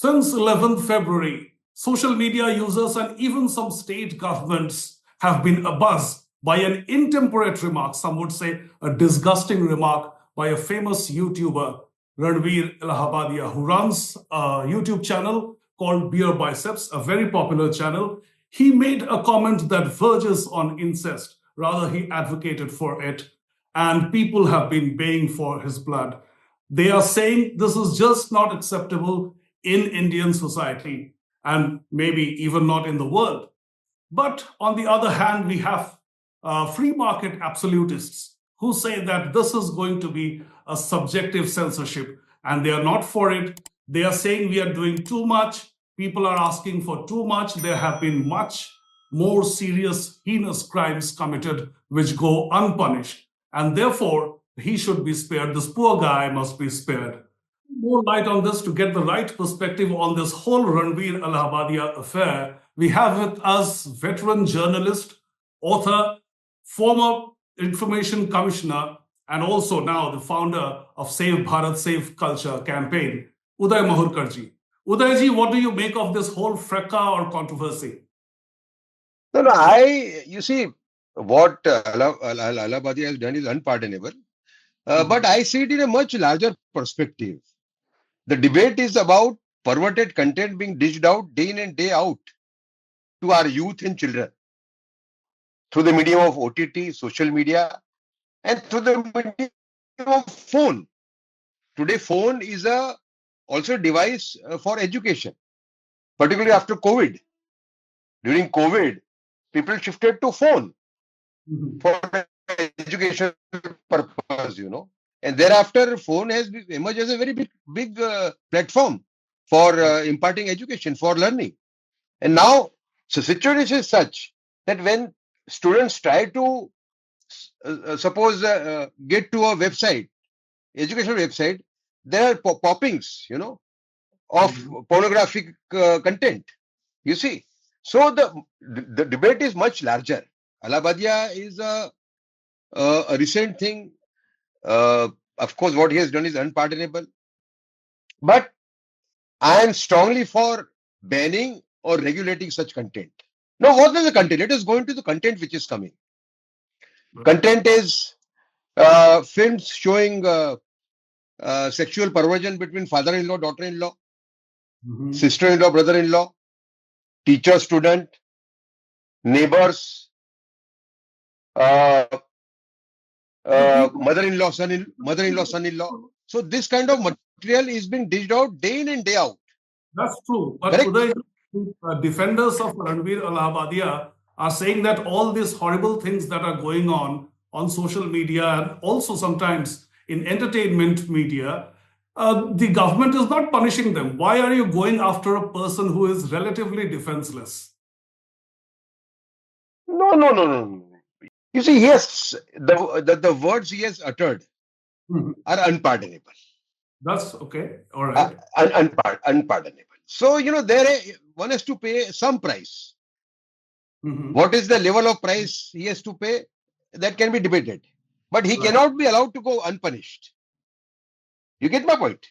Since 11th February, social media users and even some state governments have been abuzz by an intemperate remark, some would say a disgusting remark by a famous YouTuber, Ranveer Allahabadia, who runs a YouTube channel called Beerbiceps, a very popular channel. He made a comment that verges on incest. Rather, he advocated for it, and people have been baying for his blood. They are saying this is just not acceptable in Indian society and maybe even not in the world. But on the other hand, we have free market absolutists who say that this is going to be a subjective censorship and they are not for it. They are saying we are doing too much. People are asking for too much. There have been much more serious, heinous crimes committed which go unpunished. And therefore, he should be spared. This poor guy must be spared. More light on this to get the right perspective on this whole Ranveer Allahabadia affair, we have with us veteran journalist, author, former information commissioner, and also now the founder of Save Bharat Save Culture campaign, Uday Mahurkar ji. Uday ji, what do you make of this whole fracas or controversy? No, you see, what Allahabadia has done is unpardonable. But I see it in a much larger perspective. The debate is about perverted content being dished out day in and day out to our youth and children through the medium of OTT, social media, and through the medium of phone. Today, phone is also a device for education, particularly after COVID. During COVID, people shifted to phone for education purpose, And thereafter, phone has emerged as a very big platform for imparting education, for learning. And now, the situation is such that when students try to, suppose, get to a website, educational website, there are poppings, of pornographic content, you see. So the debate is much larger. Allahabadia is a recent thing. Of course, what he has done is unpardonable. But I am strongly for banning or regulating such content. Now, what is the content? Let us go into the content which is coming. Content is films showing sexual perversion between father-in-law, daughter-in-law, sister-in-law, brother-in-law, teacher, student, neighbors, mother-in-law, son-in-law. So this kind of material is being dished out day in and day out. That's true. But Uday, defenders of Ranveer Allahabadia are saying that all these horrible things that are going on social media and also sometimes in entertainment media, the government is not punishing them. Why are you going after a person who is relatively defenseless? No. You see, yes, the words he has uttered are unpardonable. That's okay. All right. Unpardonable. So, one has to pay some price. What is the level of price he has to pay? That can be debated. But he cannot be allowed to go unpunished. You get my point?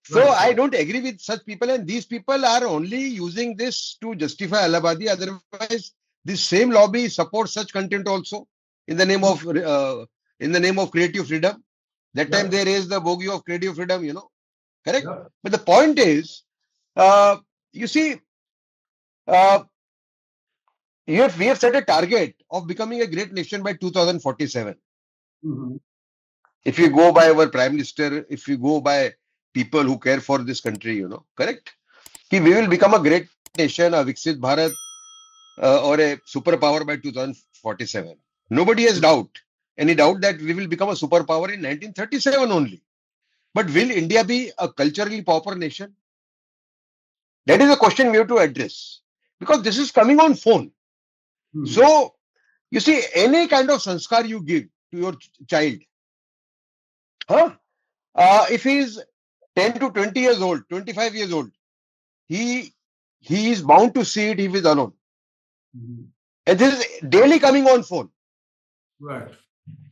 So I don't agree with such people, and these people are only using this to justify Allahabadia. Otherwise, this same lobby supports such content also in the name of creative freedom. That time they raised the bogey of creative freedom, correct? Yeah. But the point is, you see, we have set a target of becoming a great nation by 2047. If you go by our Prime Minister, if you go by people who care for this country, correct? We will become a great nation, a Viksit Bharat, or a superpower by 2047. Nobody has any doubt that we will become a superpower in 1937 only. But will India be a culturally pauper nation? That is a question we have to address. Because this is coming on phone. So, you see, any kind of sanskar you give to your child, if he is 10 to 20 years old, 25 years old, he is bound to see it if he is alone. And this is daily coming on phone. Right.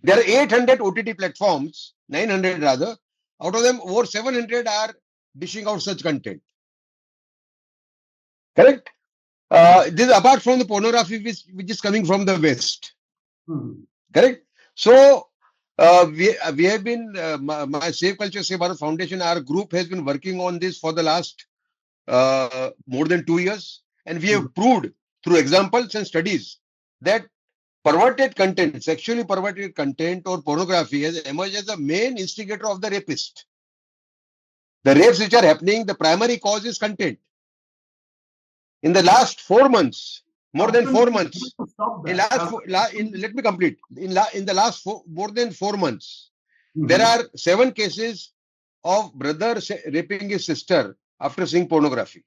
There are 800 OTT platforms, 900 rather. Out of them, over 700 are dishing out such content. Correct? This is apart from the pornography which is coming from the West. Correct? So, we have been, my Save Culture, Save Bharat Foundation, our group has been working on this for the last more than 2 years. And we have proved through examples and studies that perverted content, sexually perverted content or pornography has emerged as the main instigator of the rapist. The rapes which are happening, the primary cause is content. In the last 4 months, more than 4 months, let me complete. In the last more than 4 months, there are 7 cases of brother raping his sister after seeing pornography.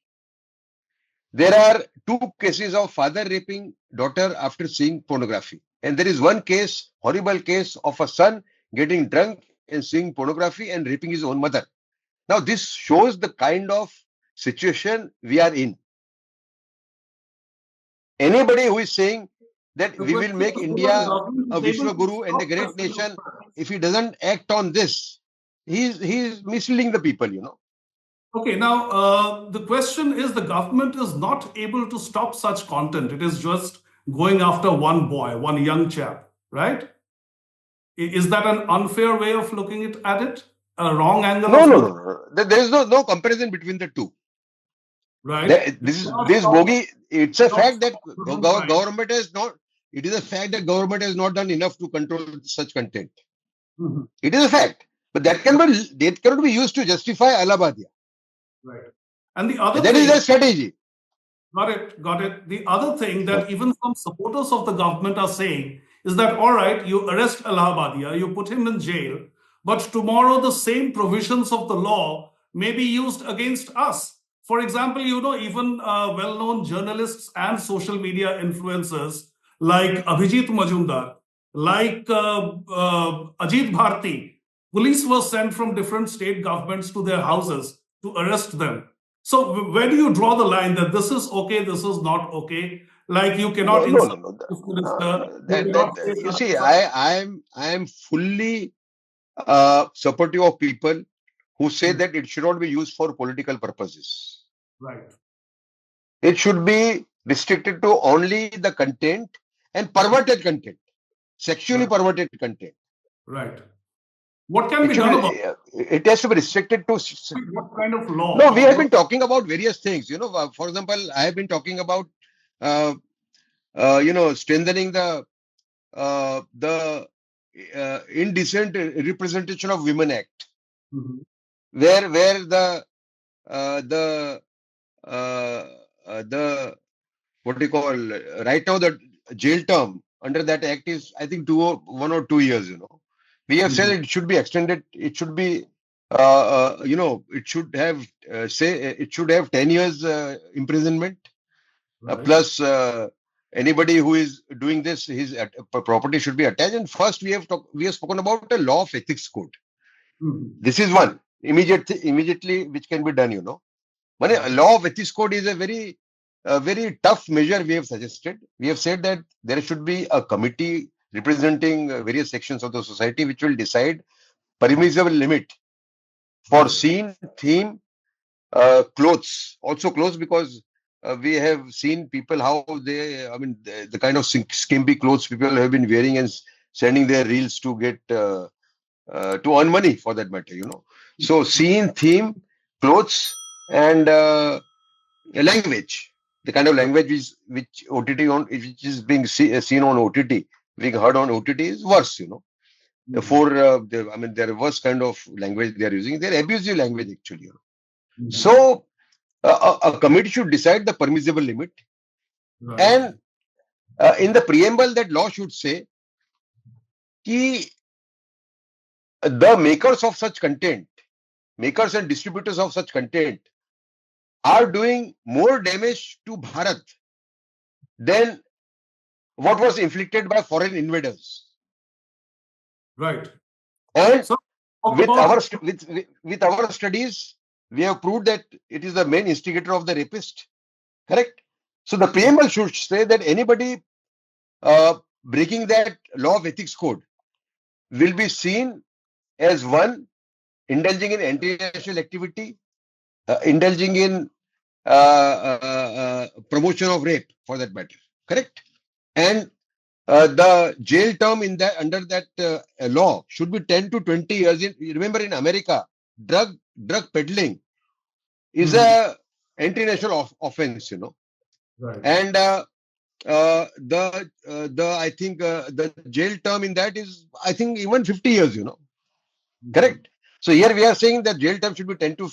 There are 2 cases of father raping daughter after seeing pornography. And there is 1 case, horrible case of a son getting drunk and seeing pornography and raping his own mother. Now, this shows the kind of situation we are in. Anybody who is saying that we will make India a Vishwa Guru and a great nation, if he doesn't act on this, he's misleading the people, Okay, now the question is the government is not able to stop such content. It is just going after one boy, one young chap, right? Is that an unfair way of looking at it? A wrong angle of looking? No. There is no comparison between the two. Right. This bogey, it's a fact that government has not, it is a fact that government has not done enough to control such content. It is a fact. But that cannot be used to justify Allahabadia. Right. And the other that thing, is the strategy. Got it. The other thing that even some supporters of the government are saying is that, all right, you arrest Allahabadia, you put him in jail, but tomorrow the same provisions of the law may be used against us. For example, even well-known journalists and social media influencers like Abhijit Majumdar, like Ajit Bharti, police were sent from different state governments to their houses to arrest them. So where do you draw the line that this is okay, this is not okay? Like you cannot insult the minister. You see, I am fully supportive of people who say that it should not be used for political purposes. Right. It should be restricted to only the content and perverted content, sexually perverted content. Right. What can be done about it? It has to be restricted to what kind of law? No, we have been talking about various things. For example, I have been talking about strengthening the Indecent Representation of Women Act, where the what do you call right now the jail term under that act is, I think, 1 or 2 years. We have said it should be extended. It should be it should have it should have 10 years imprisonment, plus anybody who is doing this, his property should be attached. And first we have spoken about the law of ethics code. This is one immediately which can be done. But a law of ethics code is a very tough measure we have suggested. We have said that there should be a committee representing various sections of the society which will decide permissible limit for scene, theme, clothes. Also clothes, because we have seen people how the kind of skimpy clothes people have been wearing and sending their reels to get to earn money, for that matter. So scene, theme, clothes, and language. The kind of language which is being seen on OTT, being heard on OTT is worse. They're worse kind of language they are using. They're abusive language actually. So a committee should decide the permissible limit, and in the preamble that law should say that the makers of such content, makers and distributors of such content, are doing more damage to Bharat than what was inflicted by foreign invaders. Right. And with our studies, we have proved that it is the main instigator of the rapist. Correct? So the preamble should say that anybody breaking that law of ethics code will be seen as one indulging in anti-national activity, indulging in promotion of rape, for that matter. Correct? And the jail term in that under that law should be 10 to 20 years. Remember, in America, drug peddling is a anti-national offense, Right. and the I think the jail term in that is, I think, even 50 years, correct. So here we are saying that jail term should be 10 to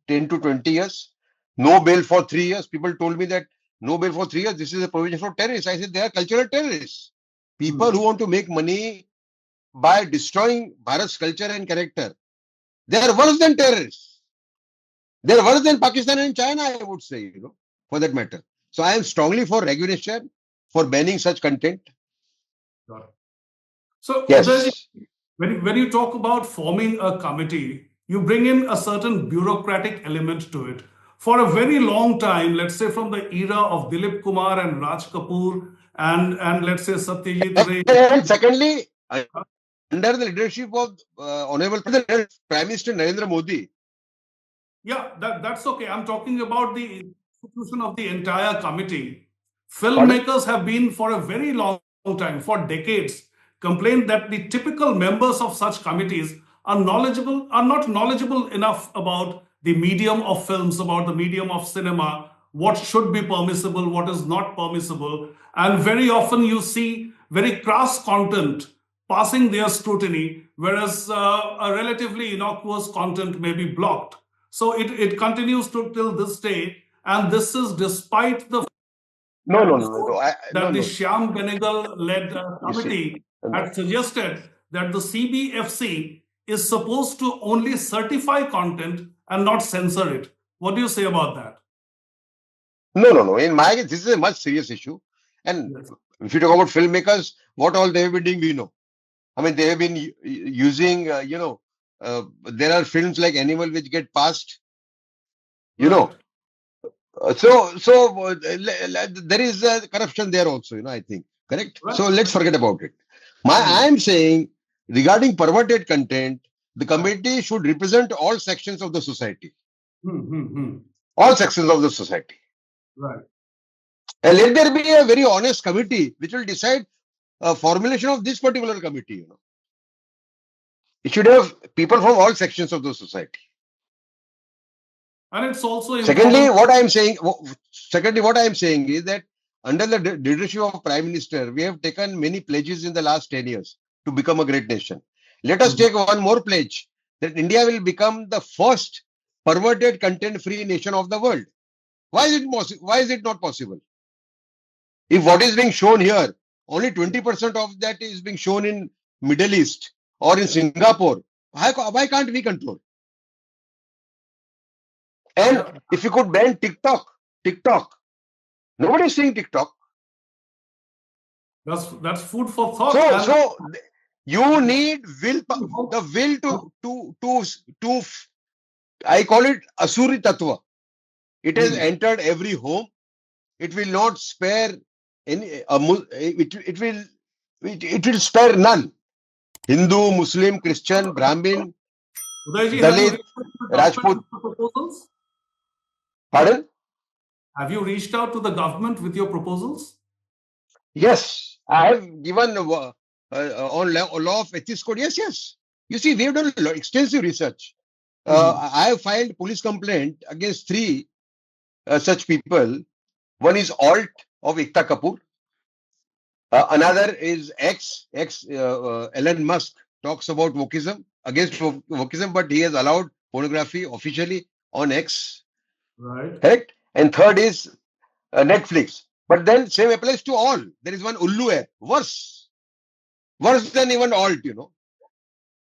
20 years, no bail for 3 years. People told me that no bail for 3 years, this is a provision for terrorists. I said they are cultural terrorists, people who want to make money by destroying Bharat's culture and character. They are worse than terrorists. They are worse than Pakistan and China, I would say, for that matter. So I am strongly for regulation, for banning such content. Got it. So, Udayji, Yes. when you talk about forming a committee, you bring in a certain bureaucratic element to it. For a very long time, let's say from the era of Dilip Kumar and Raj Kapoor and let's say Satyajit Ray. And secondly, under the leadership of Honorable Prime Minister Narendra Modi. Yeah, that's okay. I'm talking about the institution of the entire committee. Pardon? Filmmakers have been for a very long time, for decades, complained that the typical members of such committees are not knowledgeable enough about the medium of films, about the medium of cinema, what should be permissible, what is not permissible. And very often you see very crass content passing their scrutiny, whereas a relatively innocuous content may be blocked. So it continues to till this day, and this is despite the No, no, no, no. that No, the no. Shyam Benegal-led You see, committee no, had suggested that the CBFC is supposed to only certify content and not censor it. What do you say about that? no. In my case, this is a much serious issue. And Yes. if you talk about filmmakers, what all they have been doing, we know. I mean, they have been using, there are films like Animal which get passed, Right. There is corruption there also, I think. Correct? Right. So let's forget about it. I Hmm. am saying, regarding perverted content, the Right. committee should represent all sections of the society. Hmm. All sections of the society. Right. And let there be a very honest committee which will decide formulation of this particular committee. It should have people from all sections of the society. And it's also Secondly, important. what I am saying is that under the leadership of Prime Minister, we have taken many pledges in the last 10 years to become a great nation. Let us take one more pledge that India will become the first perverted content-free nation of the world. Why is it not possible? If what is being shown here, only 20% of that is being shown in Middle East or in Singapore, why can't we control? And Yeah, if you could ban TikTok, nobody is seeing TikTok. that's food for thought. And So you need the will to I call it Asuri Tattva. It has entered every home. It will not spare any. It will spare none. Hindu, Muslim, Christian, Brahmin, Udayji, have you Dalit, reached out to the government Rajput. with your proposals? Pardon? Have you reached out to the government with your proposals? Yes, I have given on law of ethics code. Yes. You see, we have done extensive research. I have filed police complaint against three such people. One is Alt of Ekta Kapoor. Another is Elon Musk talks about wokeism, against wokeism, but he has allowed pornography officially on X. Right. Correct? And third is Netflix. But then same applies to all. There is one Ullu app, worse than even Alt,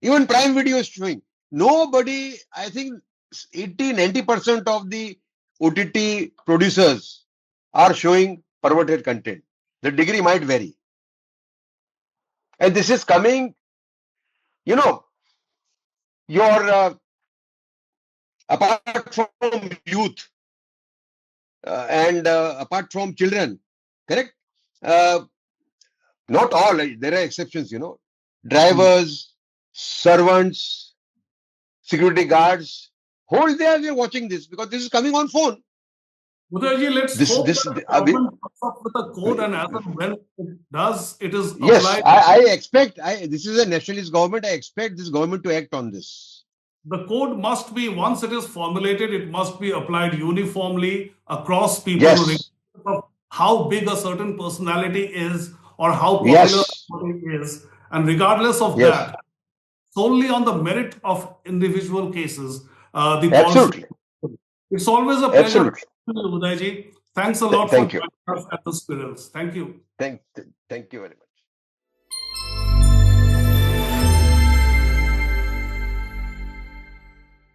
Even Prime Video is showing. Nobody, I think 80-90% of the OTT producers are showing perverted content. The degree might vary. And this is coming, your apart from youth and apart from children, correct? Not all, there are exceptions, drivers, servants, security guards, whole day they're watching this because this is coming on phone. Udayji, let's This, hope this, that the government comes up with a code, and as and when it does, it is yes, applied. I expect, this is a nationalist government. I expect this government to act on this. The code must be, once it is formulated, it must be applied uniformly across people, regardless Yes, of how big a certain personality is or how popular yes, somebody is. And regardless of yes, that, solely on the merit of individual cases, the policy. absolutely, It's always a pleasure, absolutely. Udayji. Thanks a lot for Thank you. joining us at the Squirrels. Thank you. Thank, thank you very much.